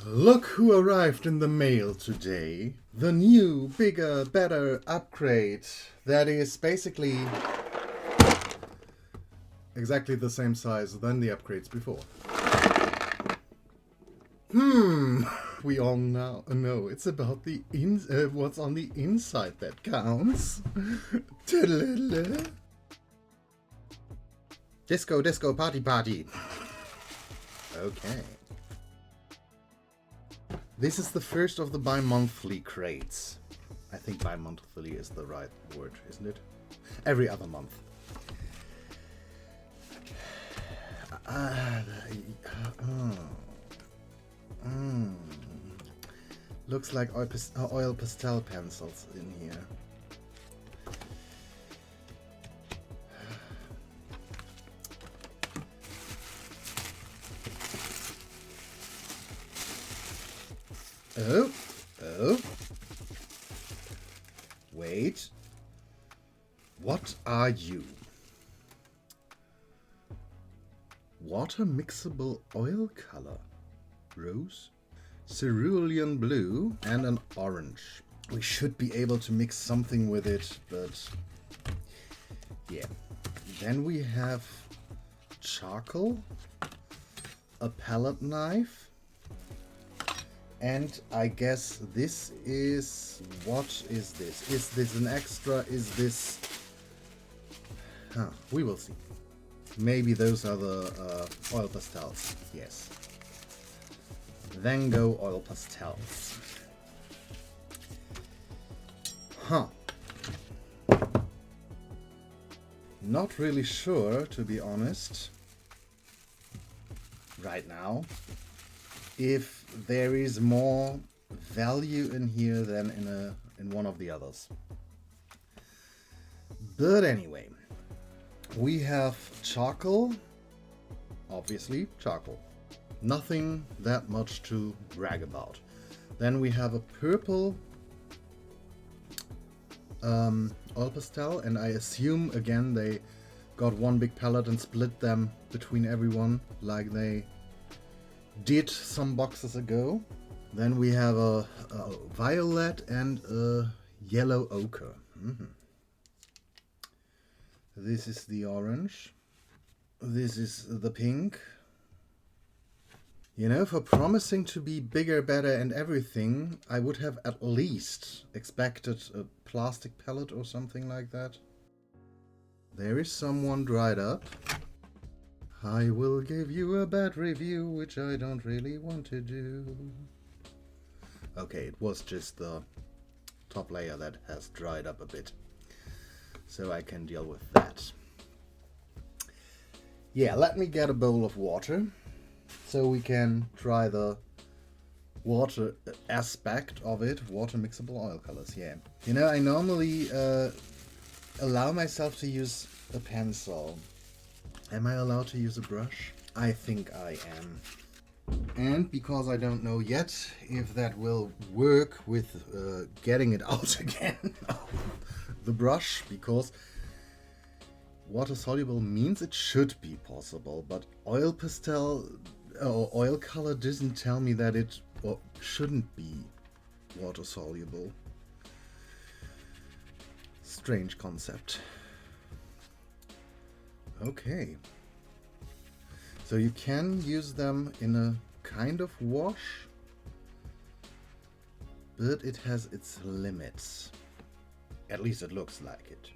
Look who arrived in the mail today. The new, bigger, better upgrade that is basically exactly the same size than the upgrades before. We all now know it's about the what's on the inside that counts. Disco, disco, party, party. Okay. This is the first of the bi-monthly crates. I think bi-monthly is the right word, isn't it? Every other month. Looks like oil pastel pencils in here. Oh. Wait. What are you? Water mixable oil color. Rose, cerulean blue, and an orange. We should be able to mix something with it, but yeah. Then we have charcoal, a palette knife, and I guess this is... what is this? Is this an extra? Is this... we will see. Maybe those are the oil pastels. Yes. Then go oil pastels. Not really sure, to be honest, right now, if there is more value in here than in one of the others. But anyway, we have charcoal, obviously charcoal. Nothing that much to brag about. Then we have a purple oil pastel, and I assume again they got one big palette and split them between everyone like they did some boxes ago. Then we have a violet and a yellow ochre. This is the orange. This is the pink. You know, for promising to be bigger, better and everything, I would have at least expected a plastic palette or something like that. There is someone dried up. I will give you a bad review, which I don't really want to do. Okay, it was just the top layer that has dried up a bit, so I can deal with that. Yeah, let me get a bowl of water so we can try the water aspect of it. Water mixable oil colors, yeah. You know, I normally allow myself to use a pencil. Am I allowed to use a brush? I think I am. And because I don't know yet if that will work with getting it out again, the brush, because water soluble means it should be possible, but oil pastel or oil color doesn't tell me that it shouldn't be water soluble. Strange concept. Okay. So you can use them in a kind of wash, but it has its limits. At least it looks like it.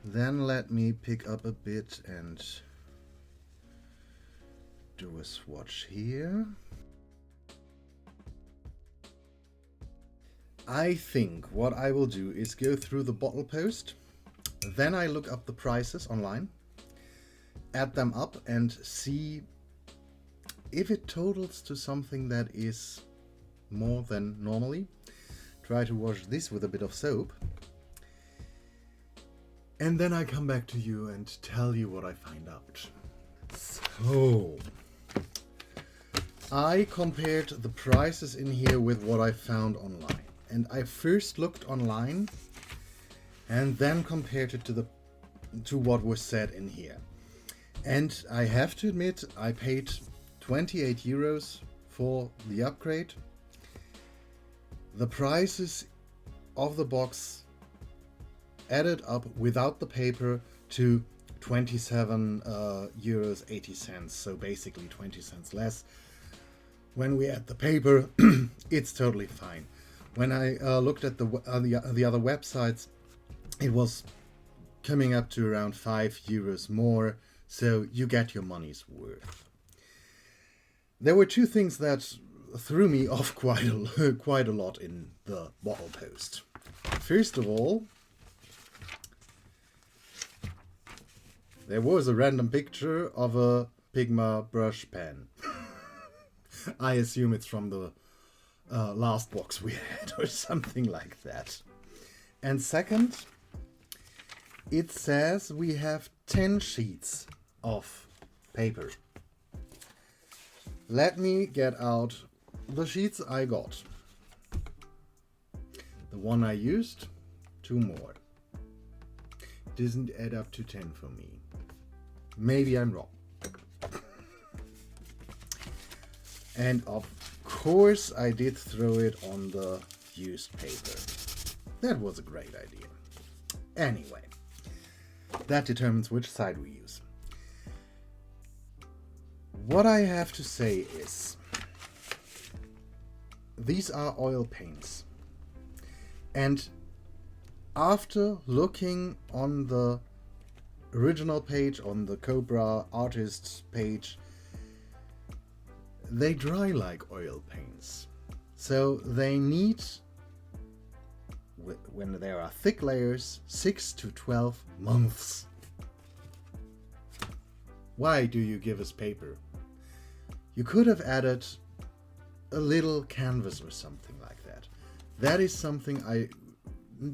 Then let me pick up a bit and do a swatch here. I think what I will do is go through the bottle post, then I look up the prices online, add them up and see if it totals to something that is more than normally. Try to wash this with a bit of soap. And then I come back to you and tell you what I find out. So, I compared the prices in here with what I found online. And I first looked online and then compared it to what was said in here. And I have to admit, I paid 28 euros for the upgrade. The prices of the box added up without the paper to 27 euros 80 cents, so basically 20 cents less. When we add the paper, it's totally fine. When I looked at the other websites, it was coming up to around 5 euros more, so you get your money's worth. There were two things that threw me off quite a lot in the bottle post. First of all, there was a random picture of a Pigma brush pen. I assume it's from the last box we had or something like that. And second, it says we have 10 sheets of paper. Let me get out the sheets I got. The one I used, 2 more. Doesn't add up to 10 for me. Maybe I'm wrong. And of course I did throw it on the used paper. That was a great idea. Anyway, that determines which side we use. What I have to say is, these are oil paints. And after looking on the original page, on the Cobra artist's page, they dry like oil paints. So they need, when there are thick layers, 6 to 12 months. Why do you give us paper? You could have added a little canvas or something like that. That is something I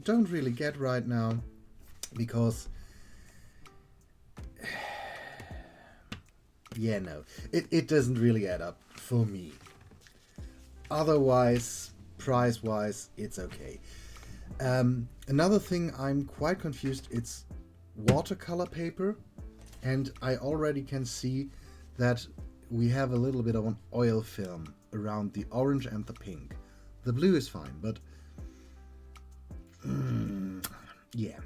don't really get right now, because yeah, no, it doesn't really add up for me. Otherwise, price-wise, it's okay. Another thing I'm quite confused, it's watercolor paper, and I already can see that we have a little bit of an oil film around the orange and the pink. The blue is fine, but yeah.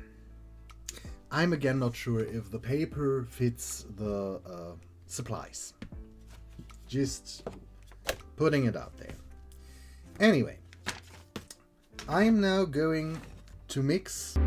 I'm again not sure if the paper fits the supplies. Just putting it out there. Anyway, I am now going to mix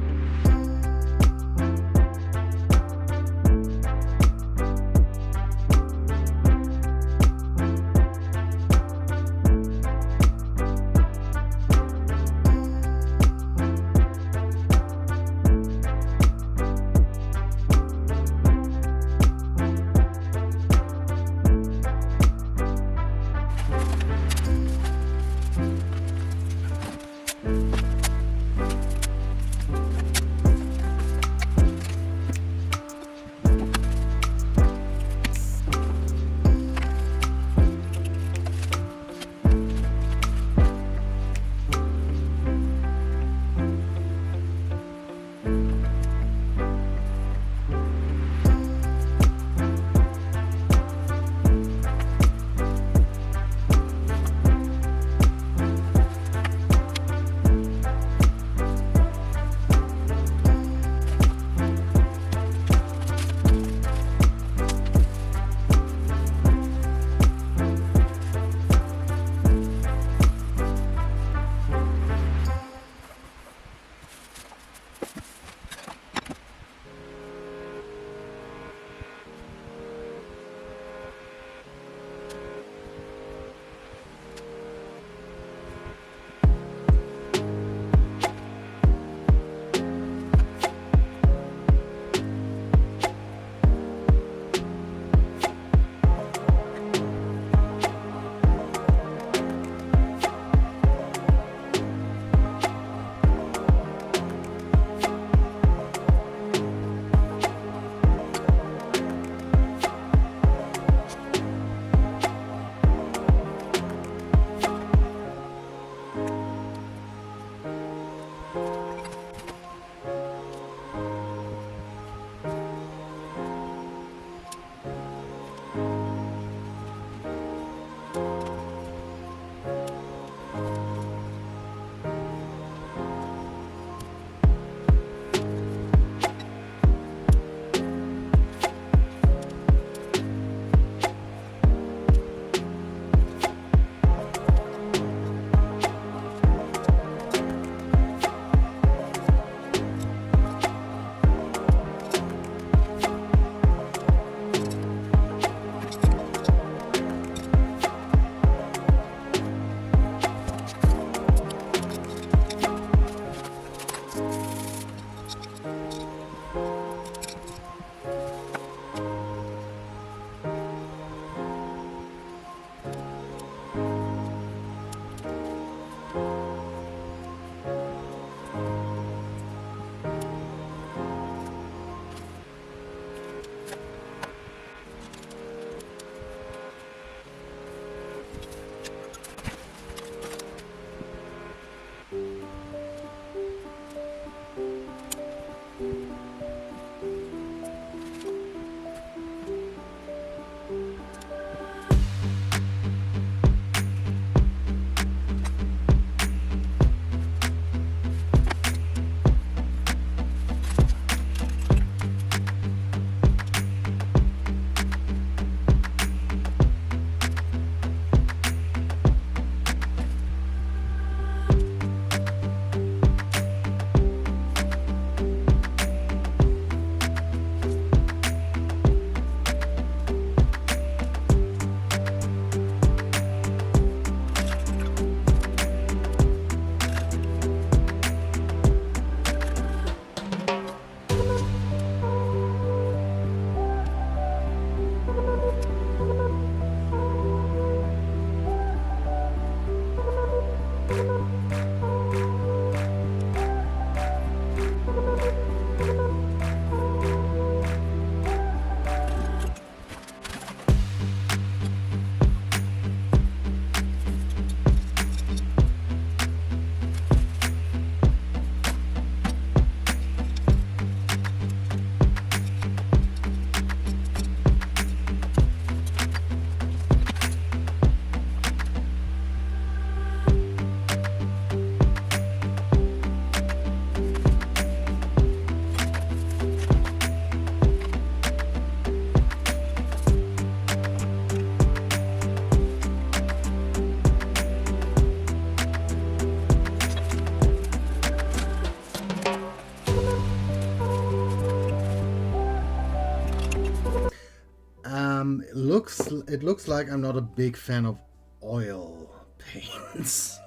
looks like I'm not a big fan of oil paints.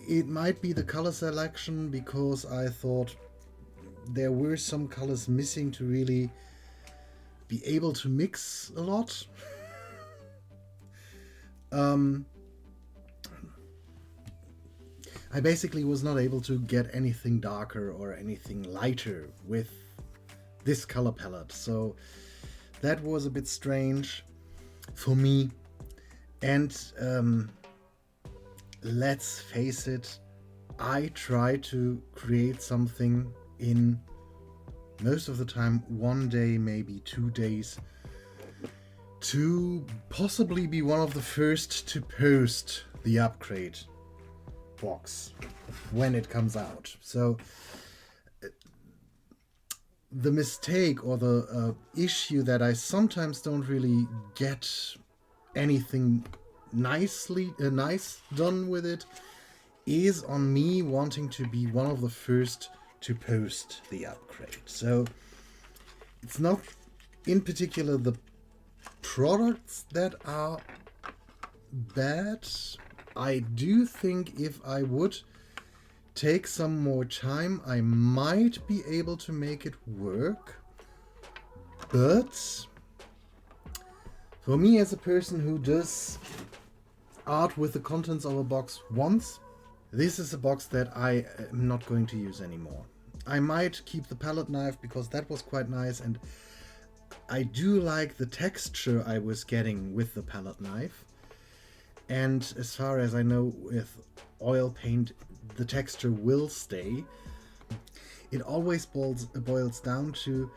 It might be the color selection, because I thought there were some colors missing to really be able to mix a lot. I basically was not able to get anything darker or anything lighter with this color palette, so that was a bit strange for me. And let's face it, I try to create something in most of the time 1 day, maybe 2 days, to possibly be one of the first to post the upgrade box when it comes out. So the mistake or the issue that I sometimes don't really get anything nice done with it is on me wanting to be one of the first to post the upgrade. So it's not in particular the products that are bad. I do think if I would take some more time, I might be able to make it work. But for me, as a person who does art with the contents of a box once, this is a box that I am not going to use anymore. I might keep the palette knife because that was quite nice, and I do like the texture I was getting with the palette knife. And as far as I know, with oil paint, the texture will stay. It always boils down to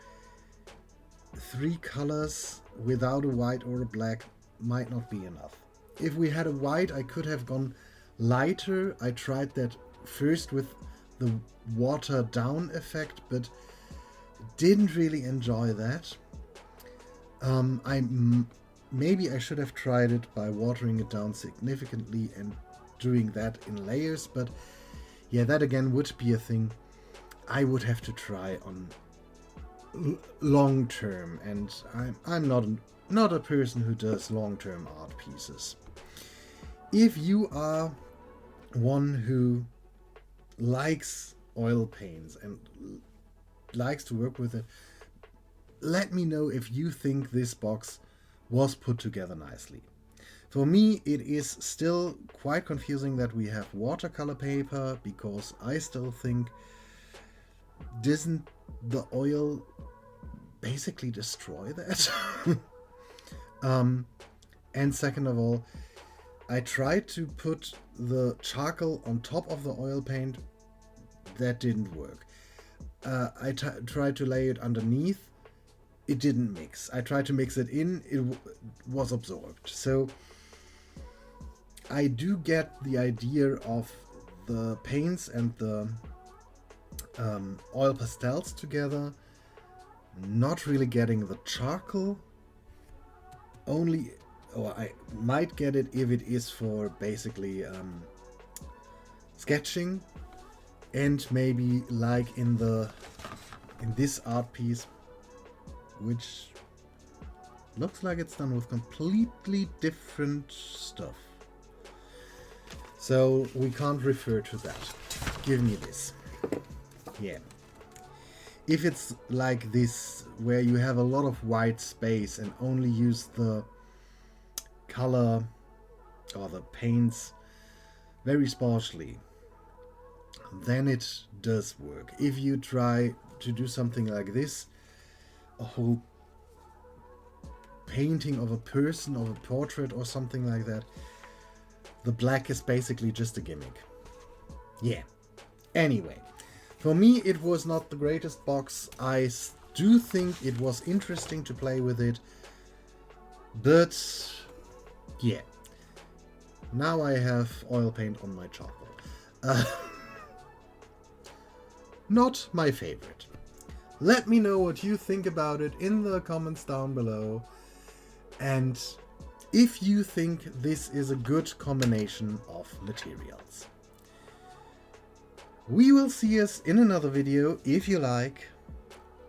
3 colors without a white or a black might not be enough. If we had a white, I could have gone lighter. I tried that first with the water down effect, but didn't really enjoy that. Maybe I should have tried it by watering it down significantly and doing that in layers, but yeah, that again would be a thing I would have to try on long term, and I'm not a person who does long-term art pieces. If you are one who likes oil paints and likes to work with it, let me know if you think this box was put together nicely. For me, it is still quite confusing that we have watercolor paper, because I still think, doesn't the oil basically destroy that? And second of all, I tried to put the charcoal on top of the oil paint. That didn't work. I tried to lay it underneath. It didn't mix. I tried to mix it in. It was absorbed. So I do get the idea of the paints and the oil pastels together. Not really getting the charcoal. Or I might get it if it is for basically sketching, and maybe like in this art piece, which looks like it's done with completely different stuff. So we can't refer to that. Give me this. Yeah. If it's like this, where you have a lot of white space and only use the color or the paints very sparsely, then it does work. If you try to do something like this, a whole painting of a person, of a portrait or something like that, the black is basically just a gimmick. Yeah. Anyway, for me it was not the greatest box. I do think it was interesting to play with it, but yeah. Now I have oil paint on my charcoal. Not my favorite. Let me know what you think about it in the comments down below. And if you think this is a good combination of materials. We will see us in another video if you like.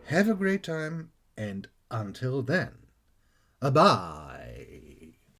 Have a great time, and until then, bye.